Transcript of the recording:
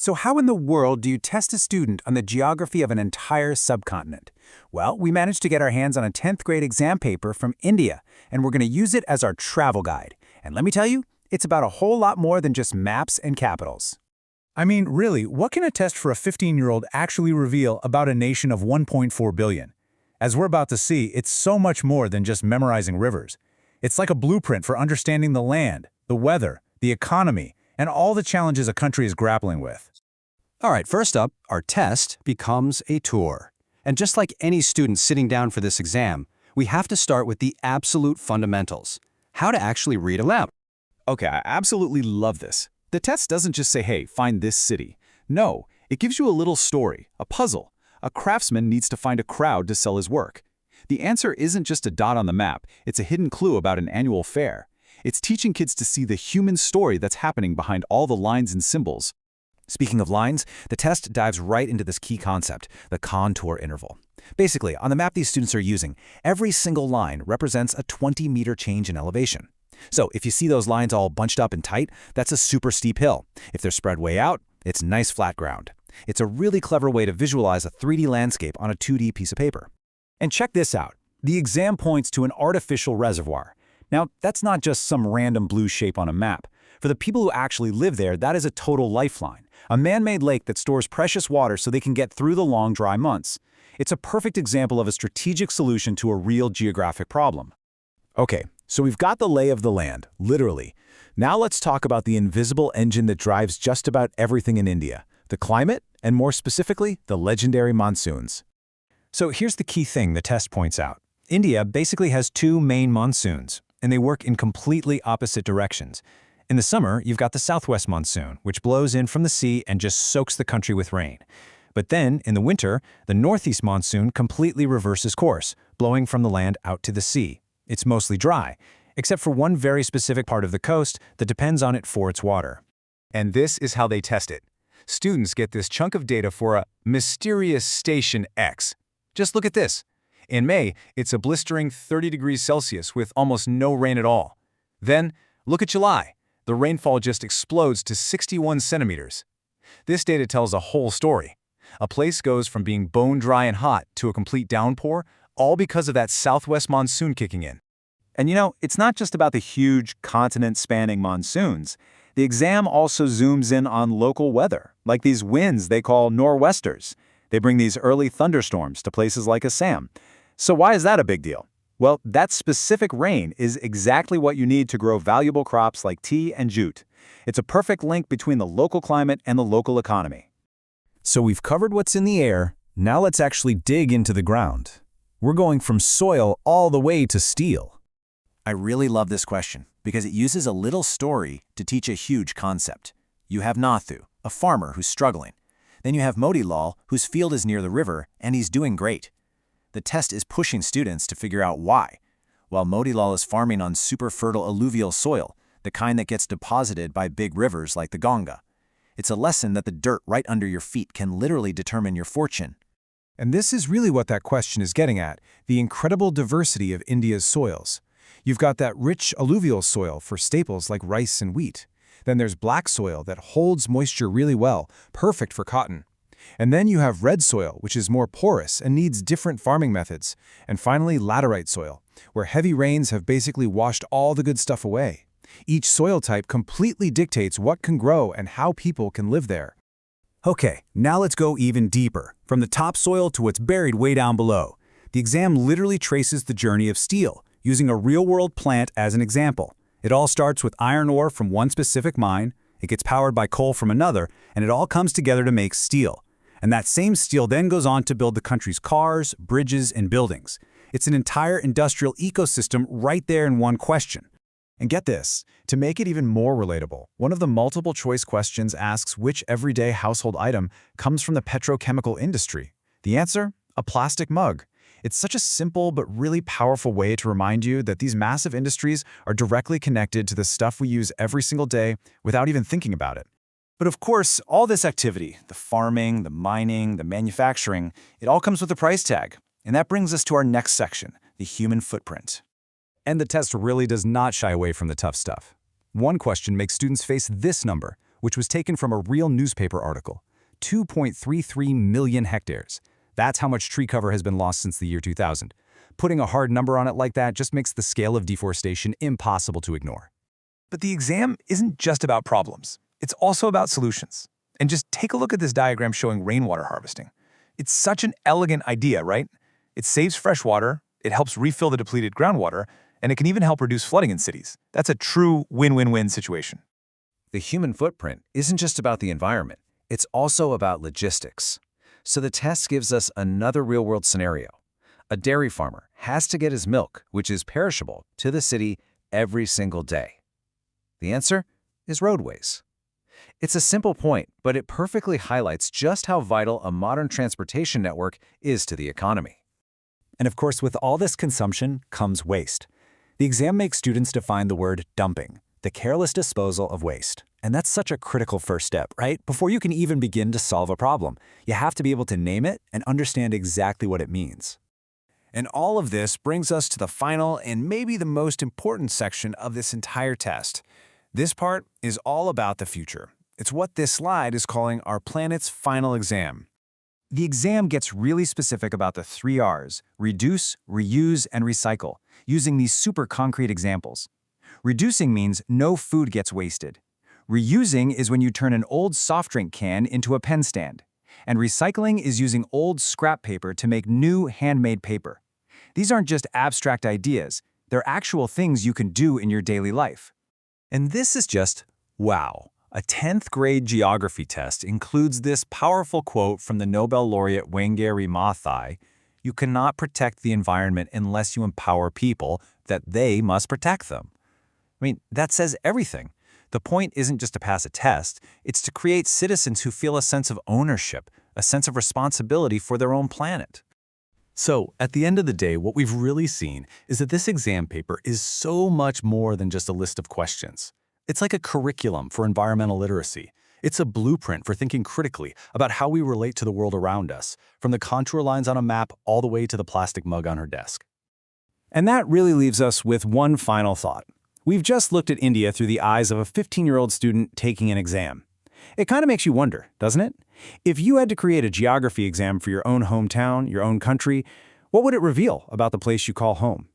So how in the world do you test a student on the geography of an entire subcontinent? Well, we managed to get our hands on a 10th grade exam paper from India, and we're going to use it as our travel guide. And let me tell you, it's about a whole lot more than just maps and capitals. I mean, really, what can a test for a 15-year-old actually reveal about a nation of 1.4 billion? As we're about to see, it's so much more than just memorizing rivers. It's like a blueprint for understanding the land, the weather, the economy, and all the challenges a country is grappling with. All right, first up, our test becomes a tour. And just like any student sitting down for this exam, we have to start with the absolute fundamentals, how to actually read a map. Okay, I absolutely love this. The test doesn't just say, hey, find this city. No, it gives you a little story, a puzzle. A craftsman needs to find a crowd to sell his work. The answer isn't just a dot on the map, it's a hidden clue about an annual fair. It's teaching kids to see the human story that's happening behind all the lines and symbols. Speaking of lines, the test dives right into this key concept, the contour interval. Basically, on the map these students are using, every single line represents a 20-meter change in elevation. So if you see those lines all bunched up and tight, that's a super steep hill. If they're spread way out, it's nice flat ground. It's a really clever way to visualize a 3D landscape on a 2D piece of paper. And check this out. The exam points to an artificial reservoir. Now, that's not just some random blue shape on a map. For the people who actually live there, that is a total lifeline. A man-made lake that stores precious water so they can get through the long, dry months. It's a perfect example of a strategic solution to a real geographic problem. Okay, so we've got the lay of the land, literally. Now let's talk about the invisible engine that drives just about everything in India, the climate, and more specifically, the legendary monsoons. So here's the key thing the test points out. India basically has two main monsoons, and they work in completely opposite directions. In the summer, you've got the southwest monsoon, which blows in from the sea and just soaks the country with rain. But then, in the winter, the northeast monsoon completely reverses course, blowing from the land out to the sea. It's mostly dry, except for one very specific part of the coast that depends on it for its water. And this is how they test it. Students get this chunk of data for a mysterious station X. Just look at this. In May, it's a blistering 30 degrees Celsius with almost no rain at all. Then, look at July. The rainfall just explodes to 61 centimeters. This data tells a whole story. A place goes from being bone dry and hot to a complete downpour, all because of that southwest monsoon kicking in. And you know, it's not just about the huge continent-spanning monsoons. The exam also zooms in on local weather, like these winds they call nor'westers. They bring these early thunderstorms to places like Assam. So why is that a big deal? Well, that specific rain is exactly what you need to grow valuable crops like tea and jute. It's a perfect link between the local climate and the local economy. So we've covered what's in the air, now let's actually dig into the ground. We're going from soil all the way to steel. I really love this question because it uses a little story to teach a huge concept. You have Nathu, a farmer who's struggling. Then you have Motilal, whose field is near the river, and he's doing great. The test is pushing students to figure out why. While Motilal is farming on super fertile alluvial soil, the kind that gets deposited by big rivers like the Ganga. It's a lesson that the dirt right under your feet can literally determine your fortune. And this is really what that question is getting at, the incredible diversity of India's soils. You've got that rich alluvial soil for staples like rice and wheat. Then there's black soil that holds moisture really well, perfect for cotton. And then you have red soil, which is more porous and needs different farming methods. And finally, laterite soil, where heavy rains have basically washed all the good stuff away. Each soil type completely dictates what can grow and how people can live there. Okay, now let's go even deeper, from the topsoil to what's buried way down below. The exam literally traces the journey of steel, using a real-world plant as an example. It all starts with iron ore from one specific mine, it gets powered by coal from another, and it all comes together to make steel. And that same steel then goes on to build the country's cars, bridges, and buildings. It's an entire industrial ecosystem right there in one question. And get this, to make it even more relatable, one of the multiple choice questions asks which everyday household item comes from the petrochemical industry. The answer? A plastic mug. It's such a simple but really powerful way to remind you that these massive industries are directly connected to the stuff we use every single day without even thinking about it. But of course, all this activity, the farming, the mining, the manufacturing, it all comes with a price tag. And that brings us to our next section, the human footprint. And the test really does not shy away from the tough stuff. One question makes students face this number. which was taken from a real newspaper article. 2.33 million hectares. That's how much tree cover has been lost since the year 2000. Putting a hard number on it like that just makes the scale of deforestation impossible to ignore. But the exam isn't just about problems. It's also about solutions. And just take a look at this diagram showing rainwater harvesting. It's such an elegant idea, right? It saves fresh water, it helps refill the depleted groundwater, and it can even help reduce flooding in cities. That's a true win-win-win situation. The human footprint isn't just about the environment, it's also about logistics. So the test gives us another real-world scenario. A dairy farmer has to get his milk, which is perishable, to the city every single day. The answer is roadways. It's a simple point, but it perfectly highlights just how vital a modern transportation network is to the economy. And of course, with all this consumption comes waste. The exam makes students define the word dumping, the careless disposal of waste. And that's such a critical first step, right? Before you can even begin to solve a problem, you have to be able to name it and understand exactly what it means. And all of this brings us to the final and maybe the most important section of this entire test. This part is all about the future. It's what this slide is calling our planet's final exam. The exam gets really specific about the 3 R's: reduce, reuse, and recycle, using these super concrete examples. Reducing means no food gets wasted. Reusing is when you turn an old soft drink can into a pen stand. And recycling is using old scrap paper to make new handmade paper. These aren't just abstract ideas, they're actual things you can do in your daily life. And this is just wow. A 10th grade geography test includes this powerful quote from the Nobel laureate Wangari Maathai: "You cannot protect the environment unless you empower people that they must protect them." I mean, that says everything. The point isn't just to pass a test, it's to create citizens who feel a sense of ownership, a sense of responsibility for their own planet. So, at the end of the day, what we've really seen is that this exam paper is so much more than just a list of questions. It's like a curriculum for environmental literacy. It's a blueprint for thinking critically about how we relate to the world around us, from the contour lines on a map all the way to the plastic mug on her desk. And that really leaves us with one final thought. We've just looked at India through the eyes of a 15-year-old student taking an exam. It kind of makes you wonder, doesn't it? If you had to create a geography exam for your own hometown, your own country, what would it reveal about the place you call home?